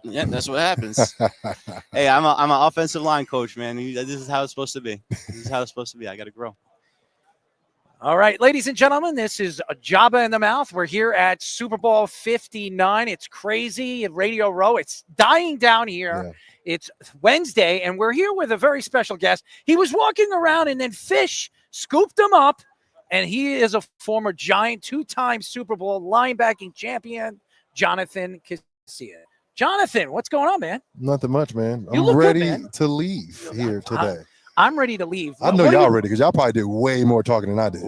Yeah, that's what happens. Hey, I'm an offensive line coach, man. This is how it's supposed to be. This is how it's supposed to be. I got to grow. All right, ladies and gentlemen, this is a Jabba in the Mouth. We're here at Super Bowl 59. It's crazy at Radio Row. It's dying down here. Yeah. It's Wednesday, and we're here with a very special guest. He was walking around, and then Fish scooped him up, and he is a former Giant, two-time Super Bowl linebacking champion, Jonathan Casilla. Jonathan, what's going on, man? Nothing much, man. I'm ready to leave here today. I'm ready to leave. I know y'all ready because y'all probably did way more talking than I did.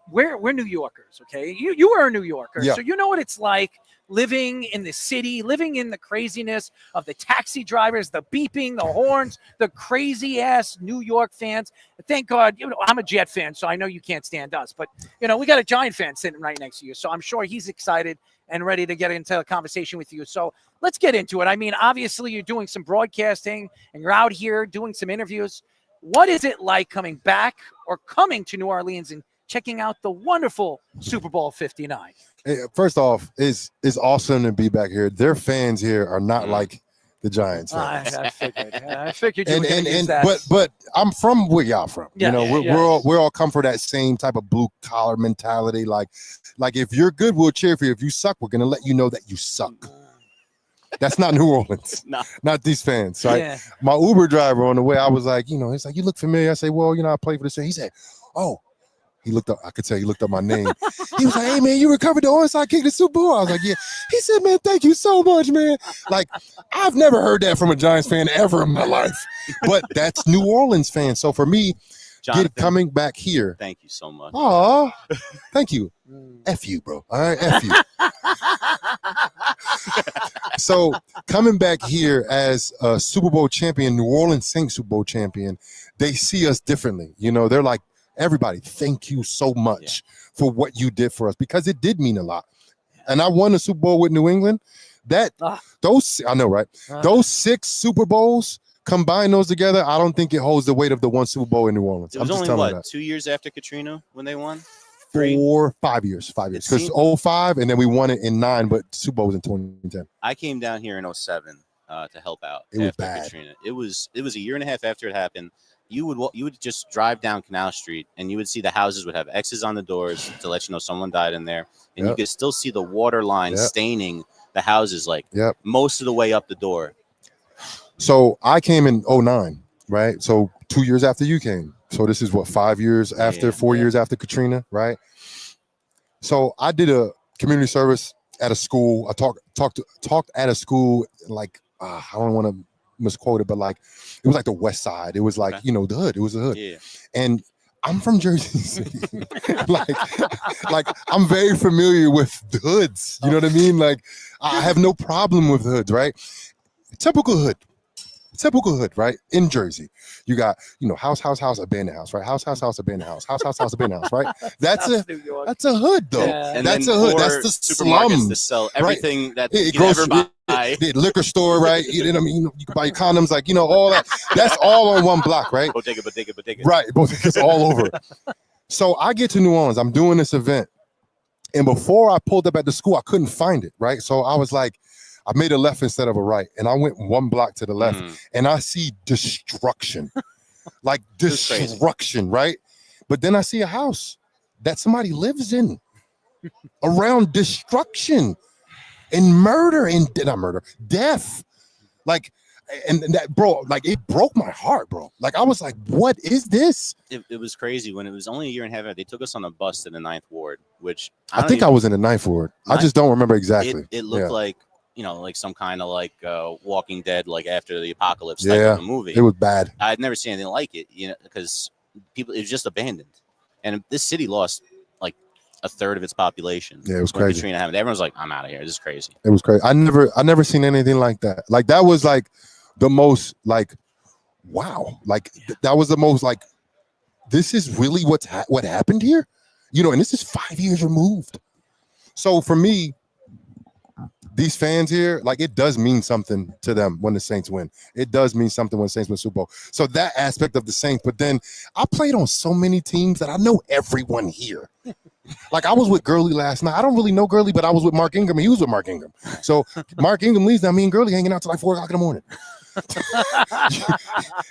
We're New Yorkers, okay? You are a New Yorker, yeah. So you know what it's like living in the city, living in the craziness of the taxi drivers, the beeping, the horns, the crazy-ass New York fans. Thank God, I'm a Jet fan, so I know you can't stand us. But, we got a Giant fan sitting right next to you, so I'm sure he's excited and ready to get into a conversation with you. So let's get into it. I mean, obviously, you're doing some broadcasting, and you're out here doing some interviews. What is it like coming back or coming to New Orleans and checking out the wonderful Super Bowl 59? Hey, first off, it's awesome to be back here. Their fans here are not like the Giants fans. I figured you were going to use that. But I'm from where y'all from. Yeah, we're all come for that same type of blue collar mentality. Like if you're good, we'll cheer for you. If you suck, we're gonna let you know that you suck. That's not New Orleans. No. Not these fans. So my Uber driver on the way, I was like, he's like, you look familiar. I say, well, I play for the team. He said, oh, he looked up. I could tell he looked up my name. He was like, hey, man, you recovered the onside kick to Super Bowl. I was like, yeah. He said, man, thank you so much, man. Like, I've never heard that from a Giants fan ever in my life. But that's New Orleans fans. So for me, coming back here. Thank you so much. Aw, thank you. F you, bro. All right, F you. So coming back here as a Super Bowl champion, New Orleans Saints Super Bowl champion, they see us differently. They're like, everybody, thank you so much for what you did for us, because it did mean a lot. And I won the Super Bowl with New England. Those 6 Super Bowls, combine those together, I don't think it holds the weight of the one Super Bowl in New Orleans. It was only 2 years after Katrina when they won? 5 years. Because 05, and then we won it in 9, but Super Bowl was in 2010. I came down here in 07 to help out. It was bad. Katrina. It was a year and a half after it happened. You would just drive down Canal Street, and you would see the houses would have X's on the doors to let you know someone died in there, and you could still see the water line staining the houses most of the way up the door. So I came in 09, right? So 2 years after you came. So this is 5 years after, 4 years after Katrina, right? So I did a community service at a school. I talked at a school, like I don't want to misquote it, but like it was like the West Side. It was like the hood. It was the hood. Yeah. And I'm from Jersey City. like I'm very familiar with the hoods. You know what I mean? Like I have no problem with hoods, right? Typical hood, right? In Jersey, you got house, abandoned house, right? House, abandoned house, house, abandoned house, right? That's a hood, though. Yeah. And that's a hood. That's the slums to sell everything that you can ever buy. The liquor store, right? You know what I mean? You can buy your condoms, all that. That's all on one block, right? Bodega. Right, bodega's all over. So I get to New Orleans. I'm doing this event, and before I pulled up at the school, I couldn't find it, right? So I was like, I made a left instead of a right, and I went one block to the left, and I see destruction, right? But then I see a house that somebody lives in around destruction and murder and death. And that, bro, it broke my heart, bro. I was like, what is this? It was crazy. When it was only a year and a half after, they took us on a bus to the 9th Ward, which I think I was in the 9th Ward. I just don't remember exactly. It looked like, like some kind of Walking Dead, after the apocalypse type of a movie. It was bad. I'd never seen anything like it, because it was just abandoned. And this city lost a third of its population. Yeah, it was crazy. Katrina happened. Everyone's like, I'm out of here. This is crazy. It was crazy. I never seen anything like that. That was the most wow. That was the most this is really what happened here? And this is 5 years removed. So for me, these fans here, like it does mean something to them when the Saints win. It does mean something when the Saints win Super Bowl. So that aspect of the Saints, but then I played on so many teams that I know everyone here. Like I was with Gurley last night. I don't really know Gurley, but I was with Mark Ingram. He was with Mark Ingram. So Mark Ingram leaves. Now me and Gurley hanging out till like 4 o'clock in the morning.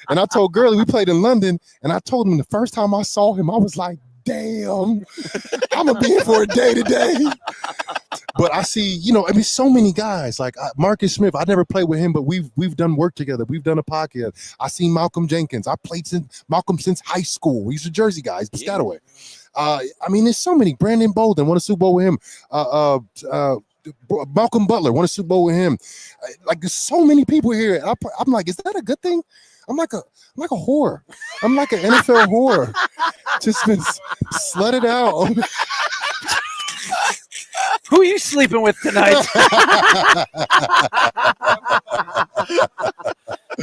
And I told Gurley, we played in London, and I told him the first time I saw him, I was like, damn, I'm gonna be here for a day today. But I see, so many guys like Marcus Smith. I never played with him, but we've done work together. We've done a podcast. I seen Malcolm Jenkins. I played Malcolm since high school. He's a Jersey guy. He's Piscataway. There's so many. Brandon Bolden won a Super Bowl with him. Malcolm Butler won a Super Bowl with him. Like there's so many people here. I'm like, is that a good thing? I'm like a whore. I'm like an NFL whore. Just been slutted out. Who are you sleeping with tonight?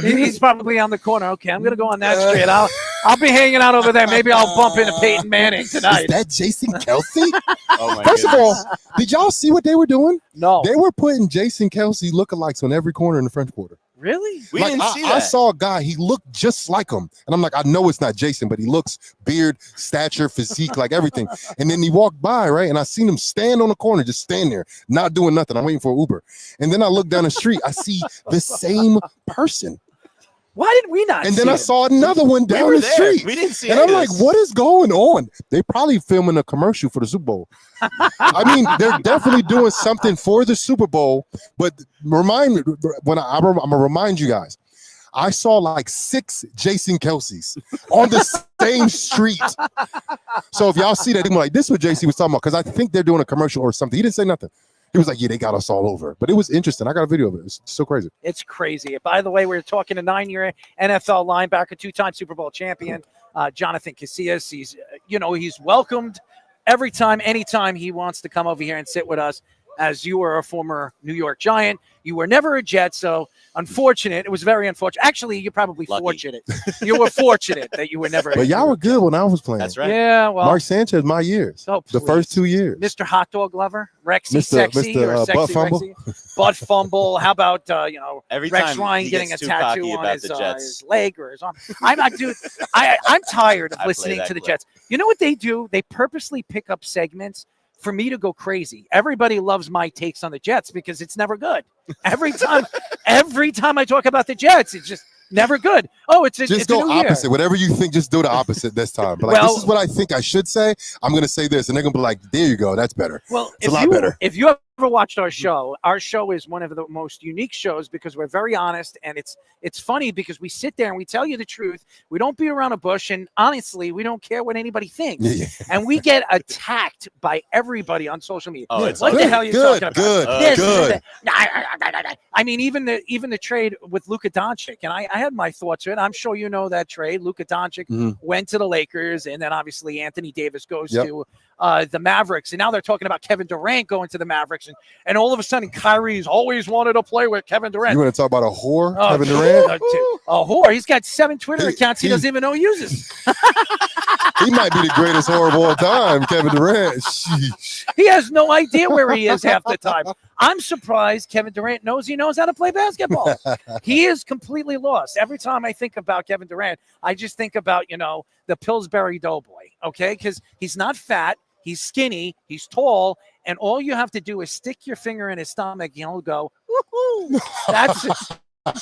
He's probably on the corner. Okay, I'm gonna go on that street. I'll be hanging out over there. Maybe I'll bump into Peyton Manning tonight. Is that Jason Kelsey? Oh my First of all, did y'all see what they were doing? No. They were putting Jason Kelsey lookalikes on every corner in the French Quarter. Really? We didn't see that. I saw a guy, he looked just like him. And I'm like, I know it's not Jason, but he looks beard, stature, physique, like everything. And then he walked by, right? And I seen him stand on the corner, just stand there, not doing nothing. I'm waiting for Uber. And then I look down the street, I see the same person. Why did we not And see then I it? saw another one down the street. We didn't see it. And I'm like, what is going on? They probably filming a commercial for the Super Bowl. I mean, they're definitely doing something for the Super Bowl. But I'm gonna remind you guys, I saw like 6 Jason Kelseys on the same street. So if y'all see that, they're like, this is what JC was talking about, because I think they're doing a commercial or something. He didn't say nothing. He was like, yeah, they got us all over. But it was interesting. I got a video of it. It's so crazy. It's crazy. By the way, we're talking a 9-year NFL linebacker, 2-time Super Bowl champion, Jonathan Casillas. He's welcomed every time, anytime he wants to come over here and sit with us. As you were a former New York Giant, you were never a Jet, so unfortunate. It was very unfortunate. Actually, you're probably fortunate. You were fortunate that you were never. But y'all were good when I was playing. That's right. Yeah, well, Mark Sanchez, my years. Oh, the first 2 years. Mr. Hot Dog Lover, Rexy Sexy, Mr. or Sexy Butt Fumble. Rexy. Butt Fumble. How about Every Rex time Ryan he getting a gets too tattoo cocky on about his, the Jets. his leg or his arm? I'm tired of I listening play that to the clip. Jets. You know what they do? They purposely pick up segments for me to go crazy. Everybody loves my takes on the Jets because it's never good. Every time I talk about the Jets, it's just never good. Oh, it's just a go new opposite. Year. Whatever you think, just do the opposite this time. But this is what I think I should say. I'm going to say this, and they're going to be like, there you go. That's better. Well, it's a lot better. If you ever watched our show is one of the most unique shows because we're very honest, and it's funny because we sit there and we tell you the truth. We don't beat around a bush, and honestly, we don't care what anybody thinks. Yeah. And we get attacked by everybody on social media. Oh, it's what the hell are you talking about? Good. I mean, even the trade with Luka Doncic, and I had my thoughts on it. I'm sure you know that trade. Luka Doncic went to the Lakers, and then obviously Anthony Davis goes to the Mavericks, and now they're talking about Kevin Durant going to the Mavericks, and all of a sudden Kyrie's always wanted to play with Kevin Durant. You want to talk about a whore, Kevin Durant? A whore. He's got 7 Twitter accounts he doesn't even know he uses. He might be the greatest whore of all time, Kevin Durant. Sheesh. He has no idea where he is half the time. I'm surprised Kevin Durant knows how to play basketball. He is completely lost. Every time I think about Kevin Durant, I just think about, the Pillsbury Doughboy, okay? Because he's not fat, he's skinny, he's tall, and all you have to do is stick your finger in his stomach, and he'll go, woohoo.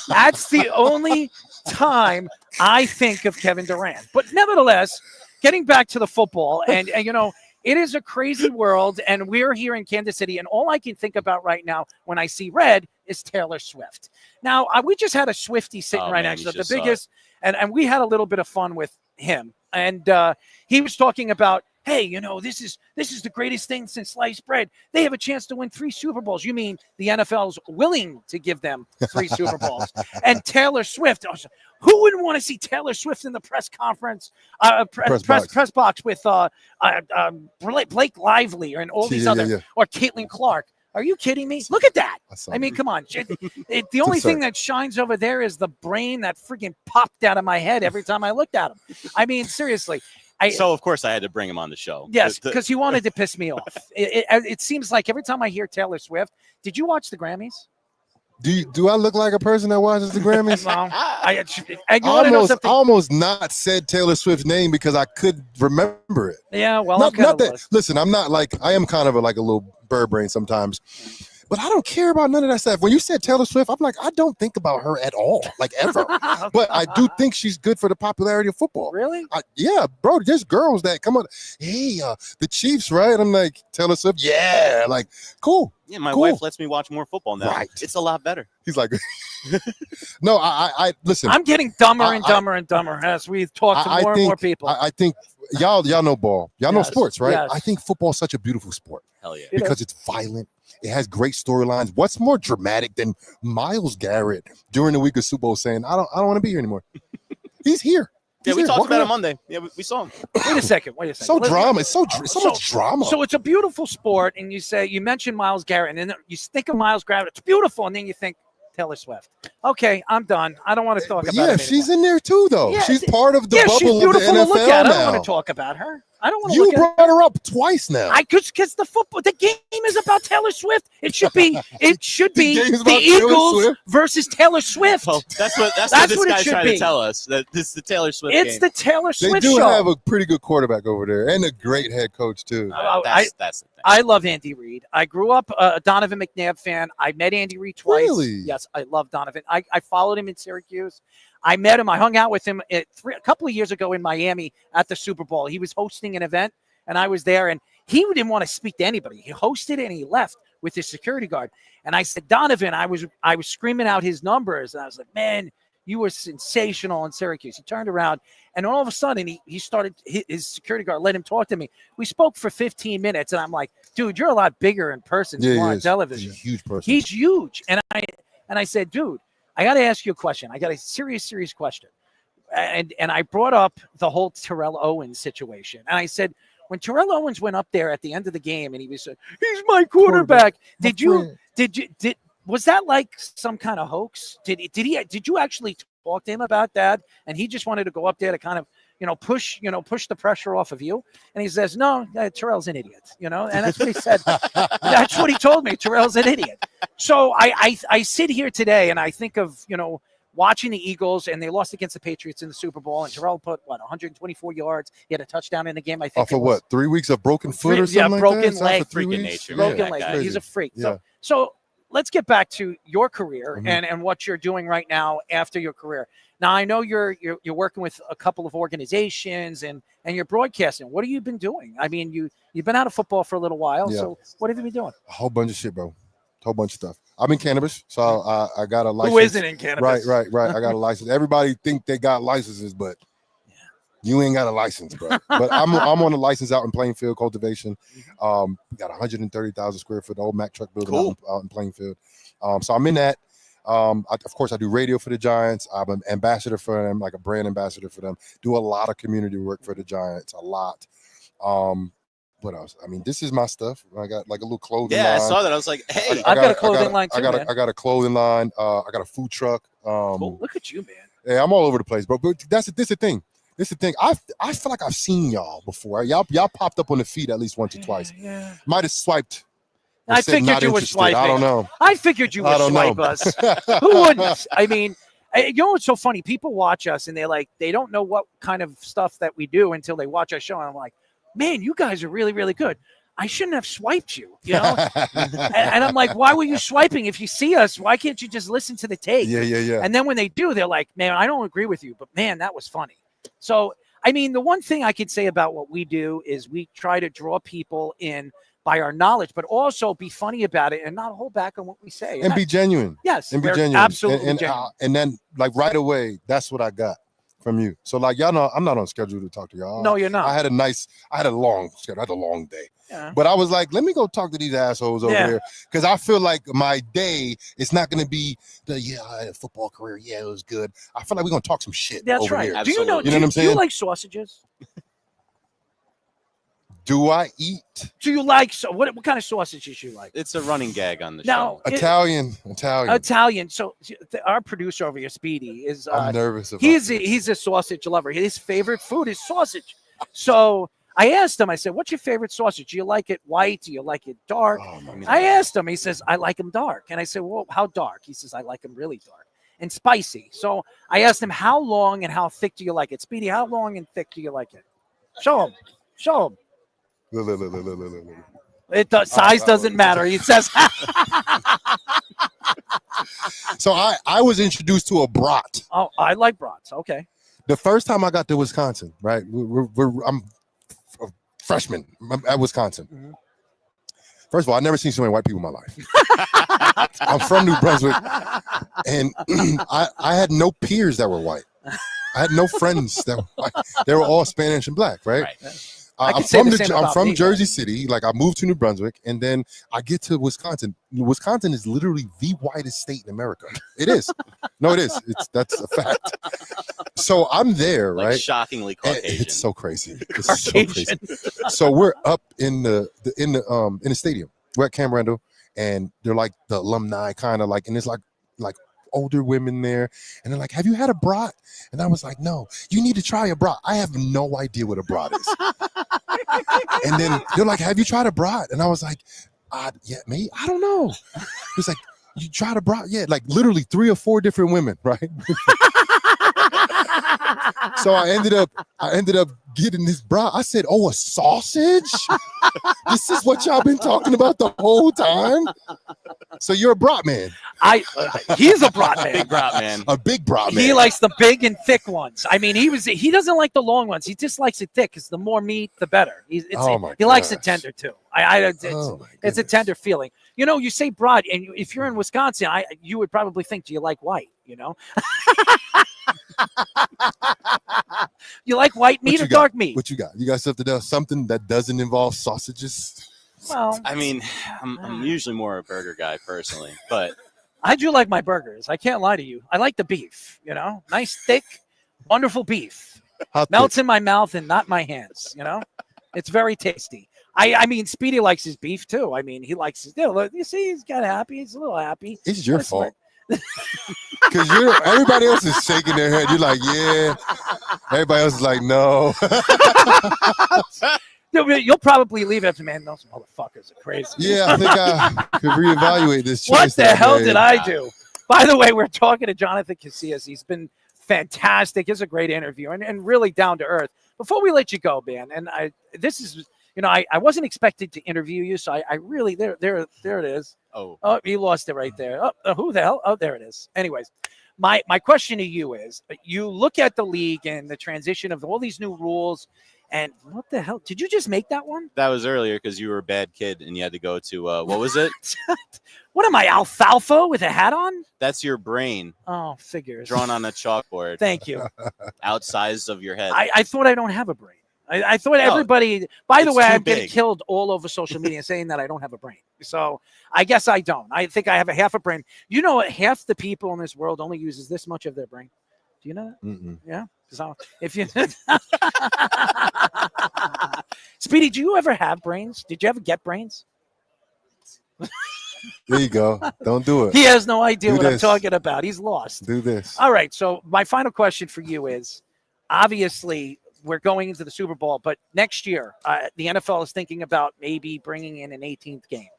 That's the only time I think of Kevin Durant. But nevertheless, getting back to the football, and it is a crazy world, and we're here in Kansas City, and all I can think about right now when I see red is Taylor Swift. Now, we just had a Swiftie sitting next to us, the biggest, and we had a little bit of fun with him. And he was talking about, hey, this is the greatest thing since sliced bread. They have a chance to win 3 Super Bowls. You mean the NFL's willing to give them 3 Super Bowls? And Taylor Swift, who wouldn't want to see Taylor Swift in the press conference, press box with Blake Lively and all these other, or Caitlin Clark? Are you kidding me? Look at that. I mean, come on. The only thing that shines over there is the brain that freaking popped out of my head every time I looked at him. I mean, seriously. So of course I had to bring him on the show. Yes, because he wanted to piss me off. It seems like every time I hear Taylor Swift, did you watch the Grammys? Do I look like a person that watches the Grammys? No. I almost not said Taylor Swift's name because I couldn't remember it. Yeah, well, not that. Listen, I'm not like I am kind of like a little bird brain sometimes. But I don't care about none of that stuff. When you said Taylor Swift, I'm like, I don't think about her at all, like ever. But I do think she's good for the popularity of football. Really? Yeah, bro. There's girls that come on. Hey, the Chiefs, right? I'm like, Taylor Swift. Yeah, like, cool. Yeah, my cool. wife lets me watch more football now. Right. It's a lot better. He's like, no, I listen. I'm getting dumber and dumber and dumber as we talk to more and more people. I think y'all know ball. Y'all know sports, right? Yes. I think football is such a beautiful sport. Hell yeah. Because it's violent. It has great storylines. What's more dramatic than Myles Garrett during the week of Super Bowl saying, I don't want to be here anymore. He's here. Yeah, we talked about it Monday. Yeah, we saw him. Wait a second. So drama. It's so much drama. So it's a beautiful sport, and you mentioned Myles Garrett, and then you think of Myles Garrett. It's beautiful, and then you think Taylor Swift. Okay, I'm done. I don't want to talk about it anymore. She's in there too, though. Yeah, she's part of the bubble she's beautiful of the NFL to look at. now. I don't want to talk about her. I don't want to. You brought her up twice now. Because the game is about Taylor Swift. It should be the Eagles versus Taylor Swift. Well, that's what this guy's trying to tell us. That this is the Taylor Swift game. It's the Taylor Swift show. They do show. have a pretty good quarterback over there and a great head coach too. That's the thing. I love Andy Reid. I grew up a Donovan McNabb fan. I met Andy Reid twice. Really? Yes, I love Donovan. I followed him in Syracuse. I met him. I hung out with him a couple of years ago in Miami at the Super Bowl. He was hosting an event, and I was there, and he didn't want to speak to anybody. He hosted it, and he left with his security guard. And I said, Donovan, I was screaming out his numbers, and I was like, man, you were sensational in Syracuse. He turned around, and all of a sudden, he started, his security guard let him talk to me. We spoke for 15 minutes, and I'm like, dude, you're a lot bigger in person than on television. He's a huge person. He's huge. And I said, dude, I got to ask you a question. I got a serious question. And I brought up the whole Terrell Owens situation. And I said, when Terrell Owens went up there at the end of the game and he was, he's my quarterback. Was that like some kind of hoax? Did you actually talk to him about that? And he just wanted to go up there to kind of, push the pressure off of you. And he says, no, Terrell's an idiot, and that's what he said. That's what he told me. Terrell's an idiot. So I sit here today and I think of, watching the Eagles, and they lost against the Patriots in the Super Bowl, and Terrell put 124 yards. He had a touchdown in the game. I think for what, 3 weeks of broken foot or something? Broken leg. Freaking nature. Broken leg. He's a freak. Yeah. So let's get back to your career and what you're doing right now after your career. Now I know you're working with a couple of organizations and you're broadcasting. What have you been doing? I mean, you've been out of football for a little while. Yeah. So what have you been doing? A whole bunch of shit, bro. Whole bunch of stuff. I'm in cannabis, so I got a license. Who isn't in cannabis? Right. I got a license. Everybody think they got licenses, but you ain't got a license, bro. But I'm on a license out in Plainfield, cultivation. We got 130,000 square foot old Mack truck building out in Plainfield. So I'm in that. Of course, I do radio for the Giants. I'm an ambassador for them, like a brand ambassador for them. Do a lot of community work for the Giants, a lot. What else? I mean, this is my stuff. I got like a little clothing line. I saw that. I was like, hey. I've got a clothing line too, I got a clothing line. I got a food truck. Cool. Look at you, man. Yeah, I'm all over the place, bro. But this is the thing. I feel like I've seen y'all before. Y'all popped up on the feed at least once or twice. Yeah. Might have swiped. I figured you were swiping. I don't know. I figured you would swipe us. Who wouldn't? I mean, you know what's so funny? People watch us and they don't know what kind of stuff that we do until they watch our show. And I'm like, man, you guys are really, really good. I shouldn't have swiped you, and I'm like, why were you swiping? If you see us, why can't you just listen to the tape? Yeah. And then when they do, they're like, man, I don't agree with you, but man, that was funny. So, I mean, the one thing I could say about what we do is we try to draw people in by our knowledge, but also be funny about it and not hold back on what we say. And be genuine. Yes. And be genuine. Absolutely genuine. And then, like, right away, that's what I got from you. So, like, y'all know, I'm not on schedule to talk to y'all. No, you're not. I had a long schedule. I had a long day. Yeah. But I was like, let me go talk to these assholes over here. Because I feel like my day, it's not going to be I had a football career. Yeah, it was good. I feel like we're going to talk some shit. That's over right. Here. Do you know what I'm saying? Do you like sausages? Do I eat? Do you like what kind of sausages you like? It's a running gag on the show. Italian. So our producer over here, Speedy, is. I'm nervous about he's a sausage lover. His favorite food is sausage. So I asked him, I said, what's your favorite sausage? Do you like it white? Do you like it dark? I asked him, he says, I like them dark. And I said, well, how dark? He says, I like them really dark and spicy. So I asked him, how long and how thick do you like it? Speedy, how long and thick do you like it? Show him. Show him. It does, size doesn't matter. He says. So I was introduced to a brat. Oh, I like brats. Okay. The first time I got to Wisconsin, right? I'm a freshman at Wisconsin. Mm-hmm. First of all, I've never seen so many white people in my life. I'm from New Brunswick, and I had no peers that were white. I had no friends that were white. They were all Spanish and black, right? I'm from Jersey City. Like, I moved to New Brunswick, and then I get to Wisconsin. Wisconsin is literally the whitest state in America. It is. No, it is. That's a fact. So I'm there, like right? Shockingly Caucasian. It's so crazy. It's so crazy. So we're up in the stadium. We're at Cam Randall, and they're like the alumni kind of like, and it's like older women there, and they're like, have you had a brat? And I was like, no. You need to try a brat. I have no idea what a brat is. And then they're like, have you tried a brat? And I was like, yeah, me, I don't know. It's like, you tried a brat? Yeah, like literally 3 or 4 different women, right? So I ended up getting this brat. I said, oh, a sausage? This is what y'all been talking about the whole time? So you're a brat man. He's a brat man. Big brat man. A big brat man. He likes the big and thick ones. I mean, he doesn't like the long ones. He just likes it thick because the more meat, the better. He likes it tender too. It's a tender feeling. You know, you say brat, and if you're in Wisconsin, you would probably think, do you like white? You know. You like white meat or dark meat? What you got? You got something that doesn't involve sausages? Well, I mean, I'm usually more a burger guy personally, but I do like my burgers. I can't lie to you. I like the beef, you know, nice, thick, wonderful beef. Melts in my mouth and not my hands, you know. It's very tasty. I mean, Speedy likes his beef too. I mean, he likes his. You see, he's kind of happy. He's a little happy. It's your fault. Because everybody else is shaking their head. You're like, yeah. Everybody else is like, no. You'll probably leave after, man, those motherfuckers are crazy. Yeah, I think I could reevaluate this choice. What the hell did I do? By the way, we're talking to Jonathan Casillas. He's been fantastic. It's a great interview and really down to earth. Before we let you go, man, and this is, you know, I wasn't expected to interview you, so I really, there it is. Oh, he lost it right there. Oh, who the hell? Oh, there it is. Anyways, my question to you is, you look at the league and the transition of all these new rules, and what the hell? Did you just make that one? That was earlier because you were a bad kid and you had to go to, what was it? What am I, alfalfa with a hat on? That's your brain. Oh, figures. Drawn on a chalkboard. Thank you. Outsize of your head. I thought I don't have a brain. I thought everybody, by the way, I'm getting killed all over social media saying that I don't have a brain. So I guess I don't. I think I have a half a brain. You know, half the people in this world only uses this much of their brain. Do you know that? Mm-mm. Yeah. So if you, Speedy, do you ever have brains? Did you ever get brains? There you go. Don't do it. He has no idea what I'm talking about. He's lost. Do this. All right. So my final question for you is, obviously, we're going into the Super Bowl, but next year, the NFL is thinking about maybe bringing in an 18th game.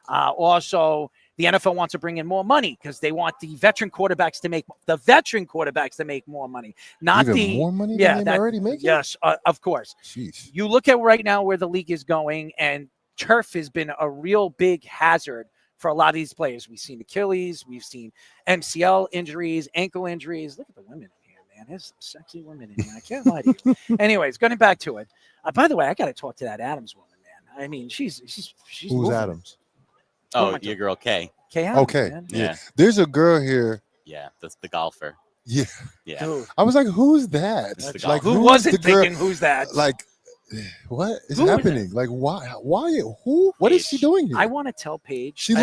Also, the NFL wants to bring in more money because they want the veteran quarterbacks to make more money. Not even more money than they already making? Yes, of course. Jeez. You look at right now where the league is going, and turf has been a real big hazard for a lot of these players. We've seen Achilles, we've seen MCL injuries, ankle injuries. Look at the women. Man, there's some sexy women in here. I can't lie to you. Anyways, getting back to it. By the way, I got to talk to that Adams woman, man. I mean, she's Who's moving. Adams? Oh, your girl Kay. Kay Adams, okay. Man. Yeah. There's a girl here. Yeah, that's the golfer. Yeah. Yeah. Dude. I was like, who's that? Like, who wasn't thinking, who's that? Like, what is happening? Like, why? Who? What is she doing here? I want to tell Paige. She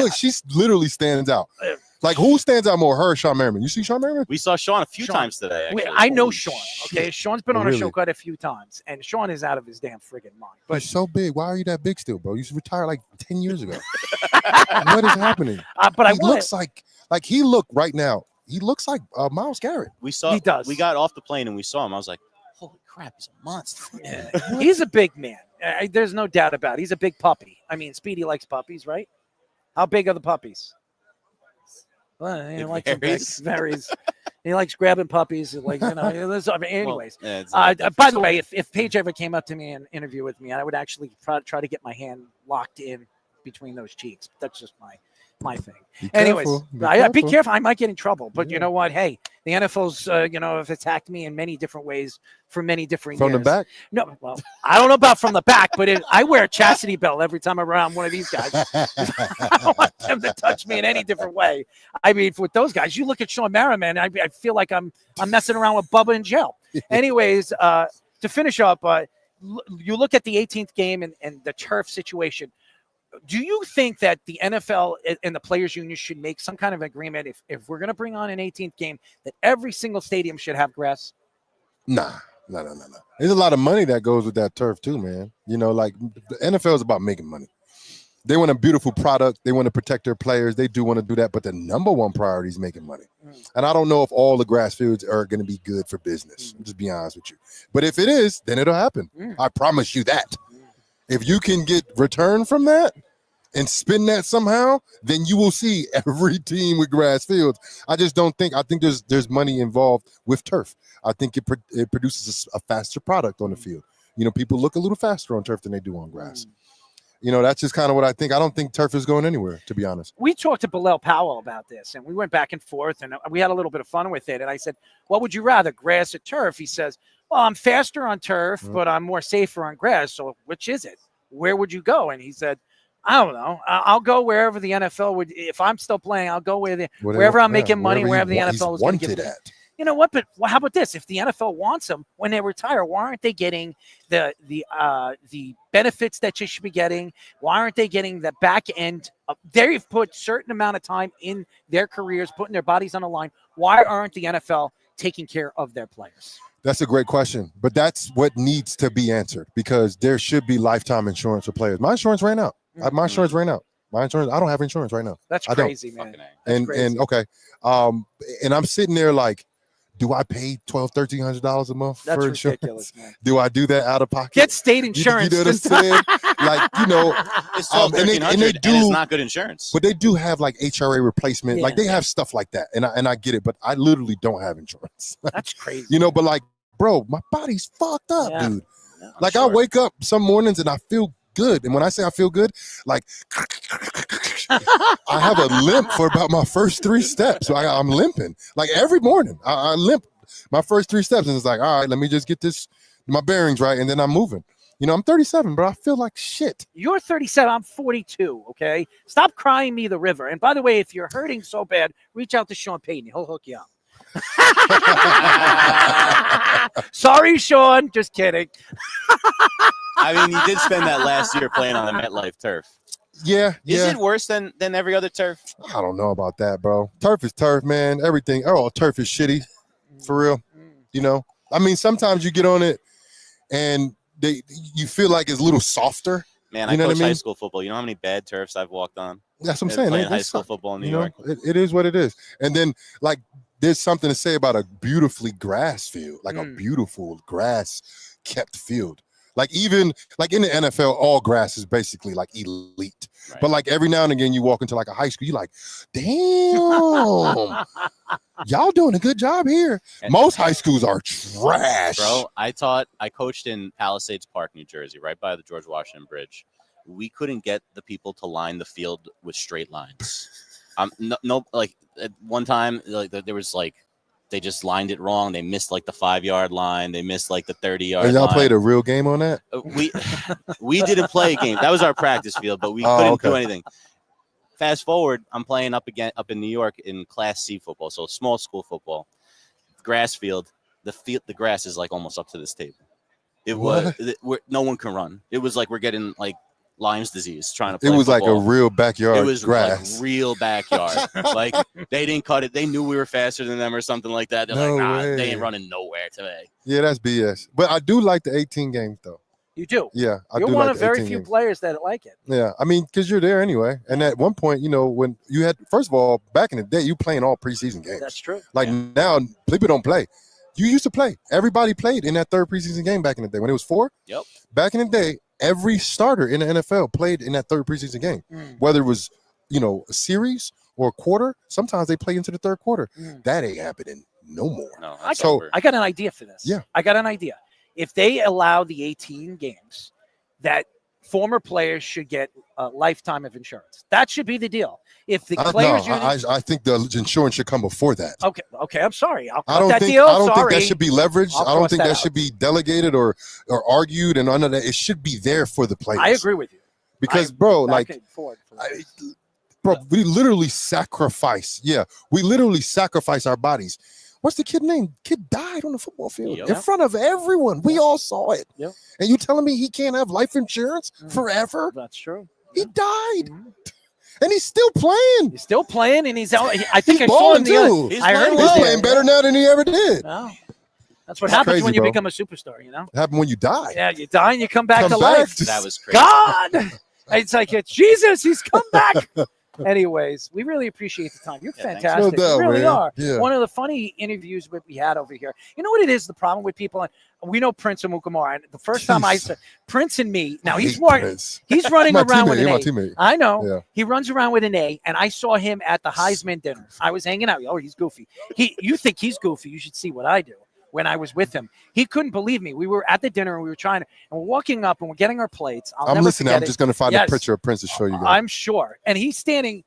literally stands out. Like, who stands out more, her or Sean Merriman? You see Sean Merriman? We saw Sean a few times today, actually. I know Sean, okay? Shit. Sean's been on a show quite a few times, and Sean is out of his damn friggin' mind. But he's so big. Why are you that big still, bro? You should retire like 10 years ago. What is happening? But he looks like he look right now. He looks like Myles Garrett. He does. We got off the plane and we saw him. I was like, holy crap, he's a monster. Yeah. He's a big man. There's no doubt about it. He's a big puppy. I mean, Speedy likes puppies, right? How big are the puppies? Well, he likes them big. Varies. He likes grabbing puppies. Like, anyways. Well, by the way, if Paige ever came up to me and interview with me, I would actually try to get my hand locked in between those cheeks. That's just my thing. Anyways, be careful. I might get in trouble. But you know what? Hey, the NFL's have attacked me in many different ways for many different years. From the back? No, well, I don't know about from the back, but I wear a chastity belt every time I'm around one of these guys. I don't want them to touch me in any different way. I mean, with those guys, you look at Sean Merriman, I feel like I'm messing around with Bubba in jail. Anyways, to finish up, you look at the 18th game and the turf situation. Do you think that the NFL and the players union should make some kind of agreement if we're going to bring on an 18th game that every single stadium should have grass? Nah. There's a lot of money that goes with that turf too, man. Like the NFL is about making money. They want a beautiful product. They want to protect their players. They do want to do that, but the number one priority is making money. And I don't know if all the grass fields are going to be good for business. Just be honest with you. But if it is, then it'll happen. I promise you that. If you can get return from that and spin that somehow, then you will see every team with grass fields. I think there's money involved with turf. I think it produces a faster product on the field. People look a little faster on turf than they do on grass. That's just kind of what I think. I don't think turf is going anywhere, to be honest. We talked to Bilal Powell about this, and we went back and forth, and we had a little bit of fun with it. And I said, what would you rather, grass or turf? He says, well, I'm faster on turf, but I'm more safer on grass. So which is it? Where would you go? And he said, I don't know. I'll go wherever the NFL would. If I'm still playing, I'll go wherever I'm making money, wherever the NFL is going to give me. You know what? But how about this? If the NFL wants them when they retire, why aren't they getting the benefits that you should be getting? Why aren't they getting the back end? They've put certain amount of time in their careers, putting their bodies on the line. Why aren't the NFL taking care of their players? That's a great question, but that's what needs to be answered because there should be lifetime insurance for players. My insurance ran out. My insurance ran out. I don't have insurance right now. That's crazy, man. And okay. And I'm sitting there like, do I pay $1,200-$1,300 a month for insurance? Ridiculous, man. Do I do that out of pocket? Get state insurance. You know what I'm saying? It's $1,200 and it's not good insurance. But they do have like HRA replacement. Yeah. Like they have stuff like that. And I get it, but I literally don't have insurance. That's crazy. But like, bro, my body's fucked up, dude. Yeah, like I wake up some mornings and I feel good. And when I say I feel good, like I have a limp for about my first 3 steps. So I'm limping. Like every morning, I limp my first 3 steps. And it's like, all right, let me just get my bearings right. And then I'm moving. I'm 37, but I feel like shit. You're 37. I'm 42, okay? Stop crying me the river. And by the way, if you're hurting so bad, reach out to Sean Payton. He'll hook you up. Sorry, Sean. Just kidding. I mean, you did spend that last year playing on the MetLife turf. Yeah. Is it worse than every other turf? I don't know about that, bro. Turf is turf, man. Everything. Turf is shitty. For real. I mean, sometimes you get on it and you feel like it's a little softer. Man, I coach high school football. You know how many bad turfs I've walked on? That's what I'm saying. Playing high school football in New York. It is what it is. And then, like, there's something to say about a beautifully grass field, like a beautiful grass kept field. Like even like in the NFL, all grass is basically like elite. Right. But like every now and again, you walk into like a high school, you're like, damn, y'all doing a good job here. Most high schools are trash. Bro, I coached in Palisades Park, New Jersey, right by the George Washington Bridge. We couldn't get the people to line the field with straight lines. Like at one time, like there was like, they just lined it wrong. They missed like the 5-yard line. They missed like the 30-yard line. Y'all played a real game on that? We didn't play a game. That was our practice field, but we couldn't do anything. Fast forward, I'm playing up in New York in Class C football, so small school football. Grass field. The grass is like almost up to this table. No one can run. It was like we're getting like Lyme's disease trying to play. It was football. like a real backyard. It was grass. like real backyard. Like they didn't cut it. They knew we were faster than them or something like that. They're no like, nah, way. They ain't running nowhere today. Yeah, that's BS. But I do like the 18 games though. You do? Yeah, You're do one like of very few games. players that like it. Yeah, I mean, because you're there anyway. And at one point, when you had, first of all, back in the day, you playing all preseason games. That's true. Like now, people don't play. You used to play. Everybody played in that third preseason game back in the day. When it was 4, Yep. Back in the day, every starter in the NFL played in that third preseason game. Whether it was, a series or a quarter, sometimes they play into the third quarter. That ain't happening no more. No, I got an idea for this. Yeah. I got an idea. If they allow the 18 games, that former players should get a lifetime of insurance. That should be the deal. If the players I think the insurance should come before that. Okay, I'm sorry. I'll cut I don't that think deal. I don't think Sorry. that should be leveraged. I'll I don't cross think that that out. should be delegated or argued and none of that. It should be there for the players. I agree with you. Because, bro, we literally sacrifice. Yeah, we literally sacrifice our bodies. What's the kid name? Kid died on the football field in front of everyone. We all saw it. Yep. And you telling me he can't have life insurance forever? That's true. He died. And he's still playing. He's still playing, and he's out. I think He's I saw him balling, too. I heard He's playing better now than he ever did. No. That's what That's happens crazy, when you bro. become a superstar, It happened when you die. Yeah, you die and you come back Come to back. life. That was crazy. God. It's like, it's Jesus, he's come back. Anyways, we really appreciate the time. You're fantastic. No doubt, you really man. are. Yeah. One of the funny interviews that we had over here. You know what it is? The problem with people, and we know Prince and Mukamara. And the first time I said Prince and me, now he's running around with an A. Teammate. I know. Yeah. He runs around with an A, and I saw him at the Heisman dinner. I was hanging out. Oh, he's goofy. You think he's goofy? You should see what I do. When I was with him, he couldn't believe me. We were at the dinner and we were trying to, and we're walking up and we're getting our plates. I'm listening. I'm just going to find a picture of Prince to show you guys. I'm sure. And he's standing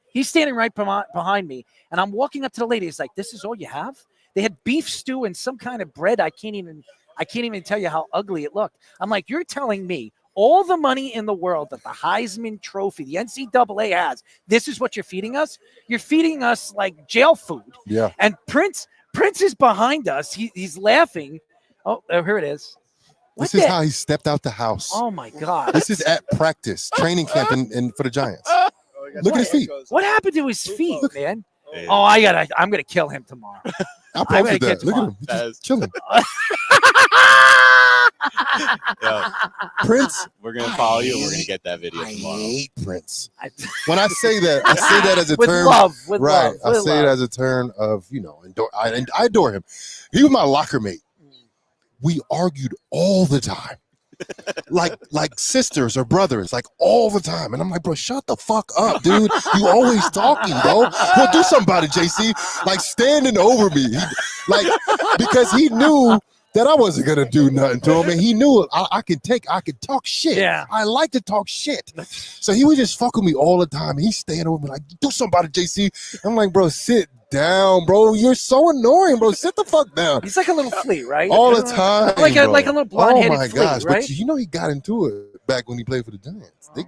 right behind me. And I'm walking up to the lady. He's like, "This is all you have?" They had beef stew and some kind of bread. I can't even tell you how ugly it looked. I'm like, you're telling me all the money in the world that the Heisman Trophy, the NCAA has, this is what you're feeding us? You're feeding us like jail food. Yeah. And Prince is behind us. He's laughing. Oh, here it is. This is how he stepped out the house. Oh my God. This is at practice, training camp for the Giants. Look at his feet. What happened to his feet, man? Yeah. Oh, I'm gonna kill him tomorrow. I posted that. Look at him. He's That just chilling. Yo, Prince. we're gonna follow you. We're gonna get that video I tomorrow. hate Prince. When I say that, I say that as a with term. love, with right. love. I with say love. it as a term of, I adore him. He was my locker mate. We argued all the time. like sisters or brothers, like all the time. And I'm like, bro, shut the fuck up, dude. You always talking, bro. Well, do something about it, JC. Like standing over me. Because he knew that I wasn't gonna do nothing to him, and he knew I could talk shit. Yeah. I like to talk shit. So he would just fuck with me all the time. He's staying over me like, do something about it, JC. I'm like, bro, sit down, bro. You're so annoying, bro. Sit the fuck down. He's like a little flea, right? All the time. Like a bro. little blonde-headed Oh my flea, gosh. right? But you know he got into it back when he played for the Giants. They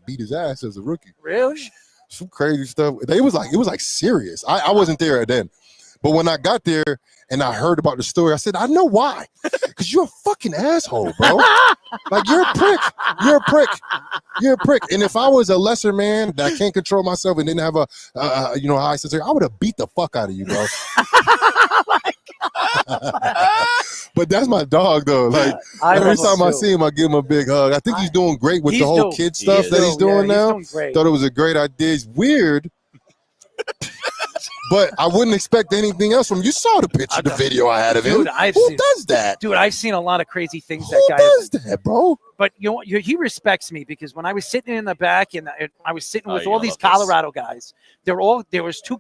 beat his ass as a rookie. Really? Some crazy stuff. It was like serious. I wasn't there then. But when I got there and I heard about the story, I said, I know why. Because you're a fucking asshole, bro. Like, you're a prick. You're a prick. You're a prick. And if I was a lesser man that can't control myself and didn't have a high sense, I would have beat the fuck out of you, bro. But that's my dog, though. Like, every time I see him, I give him a big hug. I think he's doing great with the whole kid stuff that he's doing now. He's doing great. Thought it was a great idea. It's weird. But I wouldn't expect anything else from you. Saw the picture, the video I had of him. Dude, Who does that? Dude, I've seen a lot of crazy things Who that guy does that, bro? But he respects me because when I was sitting in the back and I was sitting with you're all gonna these love this. Colorado guys, there was two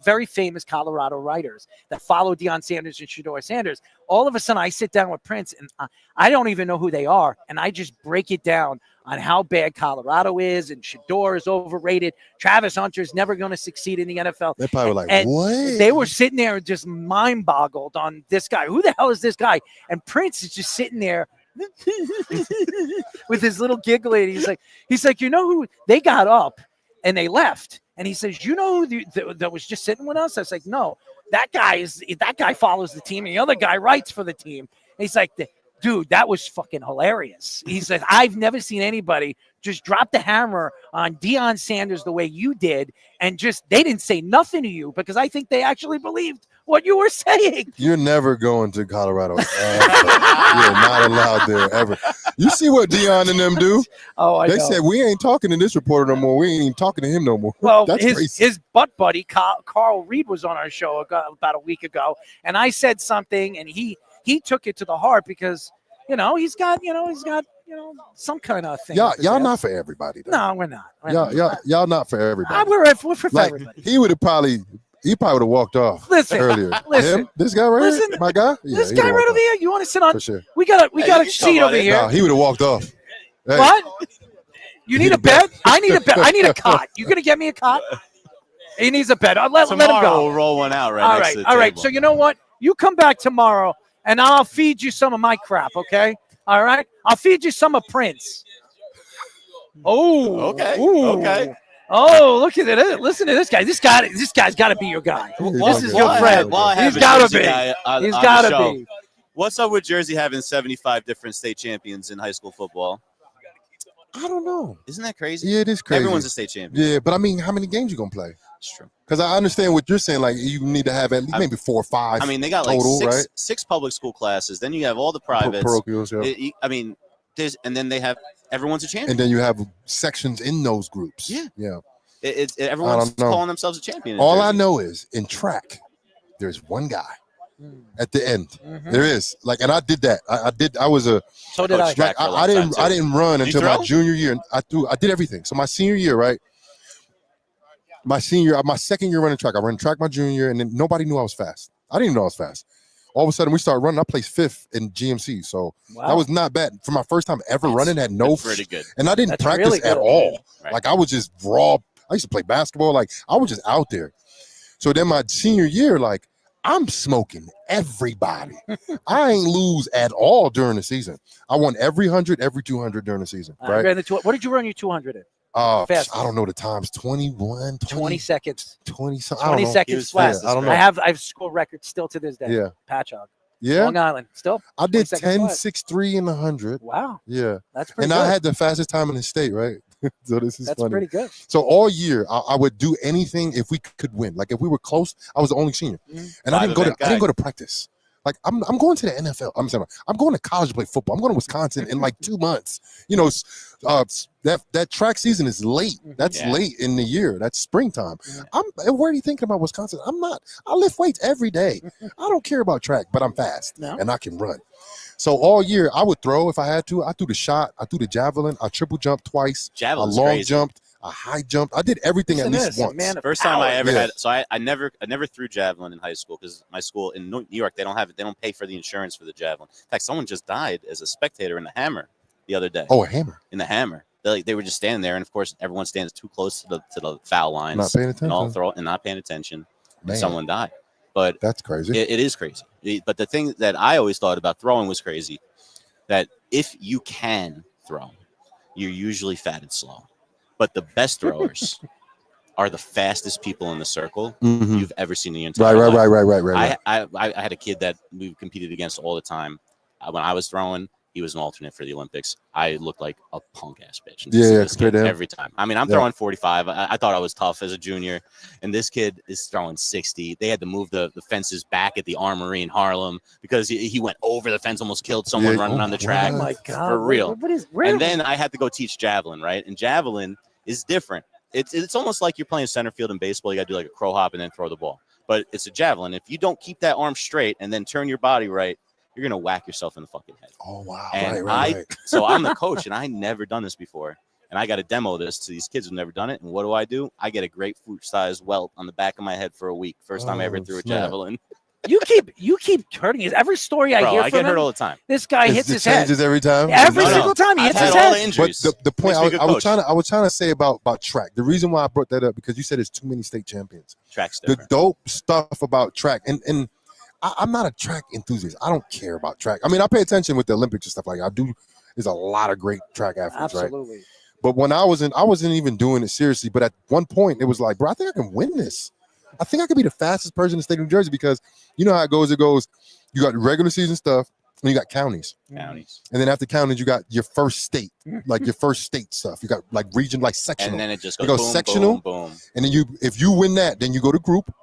very famous Colorado writers that followed Deion Sanders and Shedeur Sanders. All of a sudden, I sit down with Prince and I don't even know who they are, and I just break it down on how bad Colorado is and Shedeur is overrated. Travis Hunter is never going to succeed in the NFL. They probably were like, And what? They were sitting there and just mind boggled on this guy. Who the hell is this guy? And Prince is just sitting there with his little giggle. He's like, you know who? They got up and they left. And he says, you know who that was just sitting with us? I was like, no, that guy follows the team and the other guy writes for the team. And he's like, dude, that was fucking hilarious. He said, I've never seen anybody just drop the hammer on Deion Sanders the way you did. And they didn't say nothing to you because I think they actually believed what you were saying. You're never going to Colorado ever. You're not allowed there ever. You see what Dion and them do? Oh, I They know. said, we ain't talking to this reporter no more. We ain't even talking to him no more. Well, That's crazy. his butt buddy, Carl Reed, was on our show about a week ago, and I said something, and he took it to the heart because, he's got some kind of thing. Y'all not for everybody, though. No, we're not. Y'all not for everybody. We're for everybody. He would have walked off earlier. Listen. Him? This guy right here? My guy? Yeah, this guy right over here, you want to sit on? For sure. We got a seat over here. No, he would have walked off. Hey. What? You need a bed? I need a bed. I need a cot. You gonna get me a cot? He needs a bed. Let him go. We'll roll one out All right. So you know what? You come back tomorrow, and I'll feed you some of my crap. Okay? All right. I'll feed you some of Prince. Oh. Okay. Ooh. Okay. Oh, look at it. Listen to this guy. This guy's got to be your guy. This is your friend. He's got to be. He's got to be. What's up with Jersey having 75 different state champions in high school football? I don't know. Isn't that crazy? Yeah, it is crazy. Everyone's a state champion. Yeah, but I mean, how many games you gonna play? It's true. Because I understand what you're saying. Like, you need to have at least maybe 4 or 5. I mean, they got total, like right? six public school classes. Then you have all the privates. Parochials, yeah. And then they have everyone's a champion. And then you have sections in those groups. Yeah. Everyone's calling themselves a champion. All I know is in track, there's one guy at the end. Mm-hmm. There is and I did that. So did I. Track I didn't run until my junior year. I did everything. So my senior year, right? My second year running track. I ran track my junior year, and then nobody knew I was fast. I didn't even know I was fast. All of a sudden, we started running. I placed 5th in GMC, so that was not bad for my first time ever running. Had no pretty good, and I didn't practice really at all. Right. Like I was just raw. I used to play basketball. Like I was just out there. So then my senior year, I'm smoking everybody. I ain't lose at all during the season. I won every 100, every 200 during the season. Right? What did you run your 200 in? I don't know the times. 21, 20 seconds. 20 something. 20 seconds flat. I don't know. I have school records still to this day. Yeah. Patch hog. Yeah. Long Island. Still? I did 10, 6'3" in the 100. Wow. Yeah. That's pretty and good. I had the fastest time in the state, right? So this is That's funny. pretty good. So all year I would do anything if we could win. Like if we were close, I was the only senior. And I didn't go to practice. Like I'm going to the NFL. I'm going to college to play football. I'm going to Wisconsin in 2 months. That track season is late. That's late in the year. That's springtime. Where are you thinking about Wisconsin? I'm not. I lift weights every day. I don't care about track, but I'm fast and I can run. So all year I would throw if I had to. I threw the shot. I threw the javelin. I triple jumped twice. Javelin's I long crazy. jumped. I high jumped. I did everything at least once. First time I ever had. So I never threw javelin in high school because my school in New York they don't pay for the insurance for the javelin. In fact, someone just died as a spectator in the Hammer the other day. Oh, a hammer in the Hammer. They were just standing there, and of course everyone stands too close to the foul lines, not paying attention, and not paying attention. And someone died. But that's crazy. It is crazy. But the thing that I always thought about throwing was crazy. That if you can throw, you're usually fat and slow. But the best throwers are the fastest people in the circle you've ever seen in your entire life. Right. I had a kid that we competed against all the time. When I was throwing, he was an alternate for the Olympics. I looked like a punk ass bitch. Every time. I mean, I'm throwing 45. I thought I was tough as a junior, and this kid is throwing 60. They had to move the fences back at the Armory in Harlem because he went over the fence, almost killed someone running on the track. Oh my God, for real. Really? And then I had to go teach javelin, right? And javelin is different. It's almost like you're playing center field in baseball. You got to do like a crow hop and then throw the ball. But it's a javelin. If you don't keep that arm straight and then turn your body right, you're going to whack yourself in the fucking head. Oh, wow. And right. So I'm the coach, and I never done this before. And I got to demo this to these kids who've never done it. And what do? I get a grapefruit-sized welt on the back of my head for a week. First time I ever threw a javelin. You keep hurting his. Every story I hear from get him, hurt all the time. This guy hits his head. Changes every time. Every single time he hits his all head. the injuries. But the point I was trying to say about track. The reason why I brought that up because you said there's too many state champions. Track's different. The dope stuff about track and I'm not a track enthusiast. I don't care about track. I mean, I pay attention with the Olympics and stuff like that. I do. There's a lot of great track athletes, Absolutely. Right? But when I wasn't even doing it seriously. But at one point, it was like, bro, I think I can win this. I think I could be the fastest person in the state of New Jersey because you know how it goes. It goes, you got regular season stuff, and you got counties. And then after counties, you got your first state, like your first state stuff. You got like region, like sectional. And then it just goes boom, sectional, boom, boom. And then if you win that, then you go to group.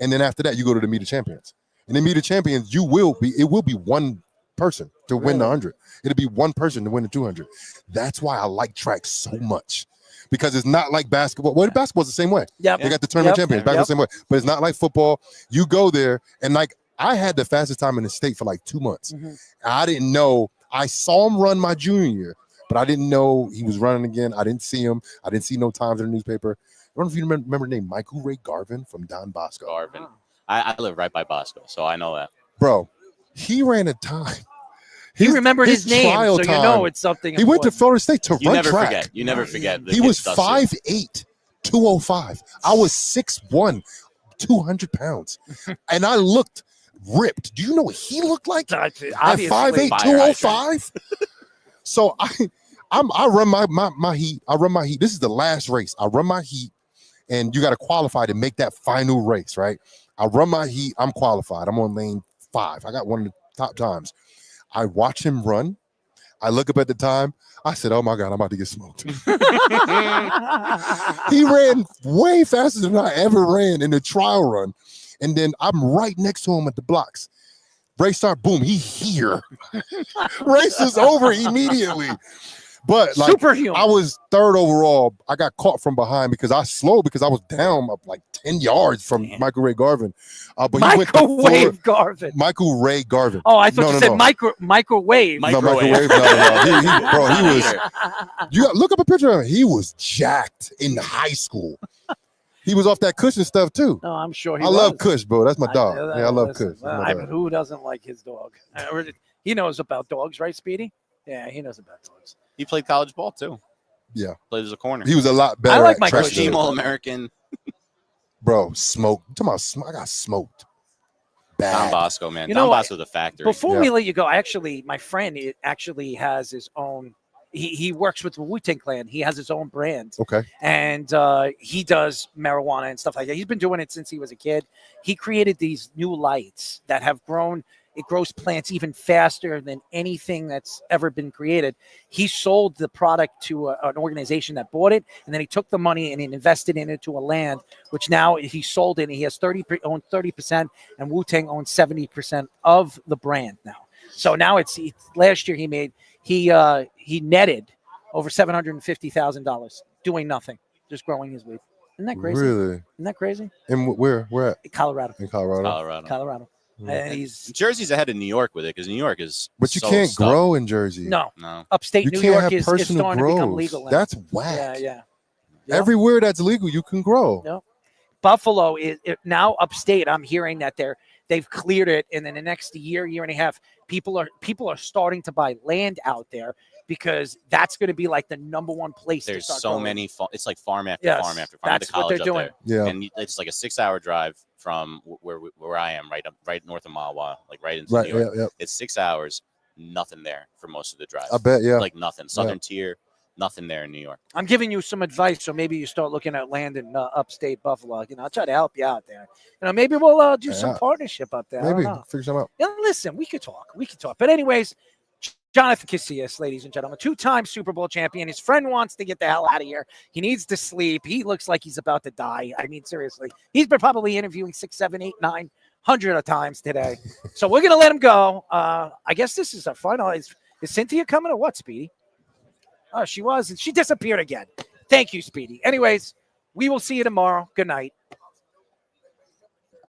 And then after that, you go to the Meet of Champions. And then Meet of Champions, it will be one person to win the 100. It'll be one person to win the 200. That's why I like track so much. Because it's not like basketball. Well, basketball's the same way. Yep. They got the tournament champions. Basketball the same way. But it's not like football. You go there, and like I had the fastest time in the state for like 2 months. I didn't know. I saw him run my junior year, but I didn't know he was running again. I didn't see him. I didn't see no times in the newspaper. I don't know if you remember the name Michael Ray Garvin from Don Bosco. Garvin. I live right by Bosco, so I know that. Bro, he ran a time. He remembered his name, so you know it's something. He went to Florida State to run track. You never forget. He was 5'8", 205. I was 6'1", 200 pounds. And I looked ripped. Do you know what he looked like? At 5'8", 205? So I run my heat. I run my heat. This is the last race. I run my heat, and you got to qualify to make that final race, right? I run my heat. I'm qualified. I'm on lane 5. I got one of the top times. I watch him run. I look up at the time. I said, oh, my God, I'm about to get smoked. He ran way faster than I ever ran in the trial run. And then I'm right next to him at the blocks. Race start, boom, he here. Race is over immediately. But like, superhuman. I was 3rd overall. I got caught from behind because I slowed because I was down up like 10 yards from Michael Ray Garvin. But Microwave Garvin. Michael Ray Garvin. Oh, I thought you said microwave. No, microwave. No. Bro, he was. You got look up a picture of him. He was jacked in high school. He was off that Kush and stuff too. No, I'm sure. I love Kush, bro. That's my dog. I love Kush. Who doesn't like his dog? He knows about dogs, right, Speedy? Yeah, he knows about dogs. He played college ball too. Yeah, played as a corner. He was a lot better. I like my first team All-American. Bro, smoked. I'm talking about I got smoked. Bad. Don Bosco, man. You Don know, Bosco's a factory. Before we let you go, my friend actually has his own. He works with the Wu-Tang Clan. He has his own brand. Okay. And he does marijuana and stuff like that. He's been doing it since he was a kid. He created these new lights that have grown. It grows plants even faster than anything that's ever been created. He sold the product to an organization that bought it, and then he took the money and he invested in it to a land, which now he sold it. And he has owns 30%, and Wu-Tang owns 70% of the brand now. So now last year he netted over $750,000 doing nothing, just growing his weed. Isn't that crazy? Really? Isn't that crazy? And where at? Colorado. In Colorado. Colorado. And Jersey's ahead of New York with it because New York is. But you can't grow in Jersey. No. No. Upstate You New can't York have is personal starting to become grows. legal now. That's whack. Yeah. Everywhere that's legal, you can grow. Yep. Buffalo is now upstate. I'm hearing that they've cleared it, and in the next year and a half, people are starting to buy land out there because that's going to be like the number one place. There's to start so growing. many. It's like farm after farm after farm. That's the college what they're doing. Yeah. And it's like a 6-hour drive from where I am, right north of Mahwah, like right into New York. Yeah. It's 6 hours, nothing there for most of the drive. I bet, yeah. Like nothing. Southern tier, nothing there in New York. I'm giving you some advice, so maybe you start looking at land in upstate Buffalo. I'll try to help you out there. Maybe we'll do some partnership up there. Maybe figure something out. Yeah, listen, we could talk. But anyways, Jonathan Casillas, ladies and gentlemen, 2-time Super Bowl champion. His friend wants to get the hell out of here. He needs to sleep. He looks like he's about to die. I mean, seriously. He's been probably interviewing 6, 7, 8, 900 of times today. So we're going to let him go. I guess this is our final. Is Cynthia coming or what, Speedy? Oh, she was. And she disappeared again. Thank you, Speedy. Anyways, we will see you tomorrow. Good night.